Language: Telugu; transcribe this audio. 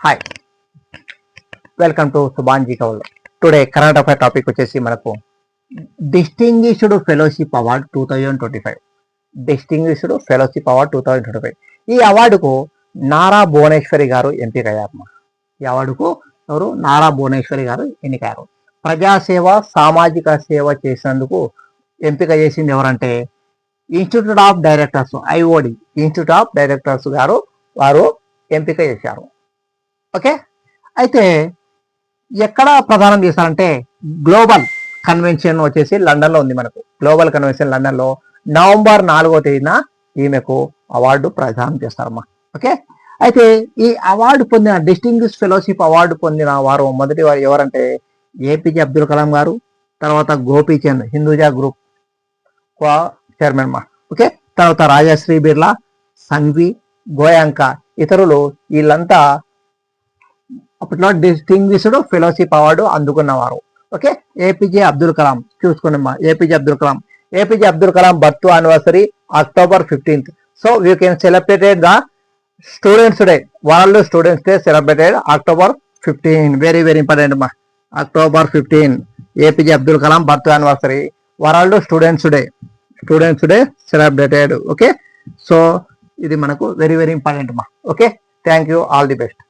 Hi, welcome to Subhanji Kaul. Today current affair topic వచ్చేసి మనకు distinguished fellowship award 2025. Distinguished fellowship award 2025. ఈ అవార్డుకు నారా భువనేశ్వరి గారు ఎంపికయ్యారు. ఈ అవార్డుకు ఎవరు? నారా భువనేశ్వరి గారు ఎన్నికయ్యారు. ప్రజాసేవ, సామాజిక సేవ చేసినందుకు ఎంపిక చేసింది ఎవరంటే institute of directors, IOD institute of directors గారు వారు ఎంపిక చేశారు. ఓకే, అయితే ఎక్కడ ప్రదానం చేశారంటే గ్లోబల్ కన్వెన్షన్ వచ్చేసి లండన్లో ఉంది. మనకు గ్లోబల్ కన్వెన్షన్ లండన్లో నవంబర్ 4వ తేదీన ఈమెకు అవార్డు ప్రదానం చేస్తారమ్మా. ఓకే, అయితే ఈ అవార్డు పొందిన డిస్టింగ్విష్డ్ ఫెలోషిప్ అవార్డు పొందిన వారు మొదటి వారు ఎవరంటే ఏపీజే అబ్దుల్ కలాం గారు, తర్వాత గోపీచంద్ హిందూజా గ్రూప్ చైర్మన్ మా. ఓకే, తర్వాత రాజశ్రీ బిర్లా, సంఘ్వి, గోయాంక ఇతరులు వీళ్ళంతా అప్పట్లో డిస్టింగ్విష్డ్ ఫెలోషిప్ అవార్డు అందుకున్నవారు. ఓకే, ఏపీజే అబ్దుల్ కలాం చూసుకున్నామ్మా. APJ Abdul Kalam birth anniversary October 15th. So you can celebrated the students day, world students day celebrated October 15. Very very important అమ్మా. October 15 APJ Abdul Kalam birth anniversary, world students day celebrated. Okay, so ఇది మనకు వెరీ వెరీ ఇంపార్టెంట్ అమ్మా. Okay, thank you, all the best.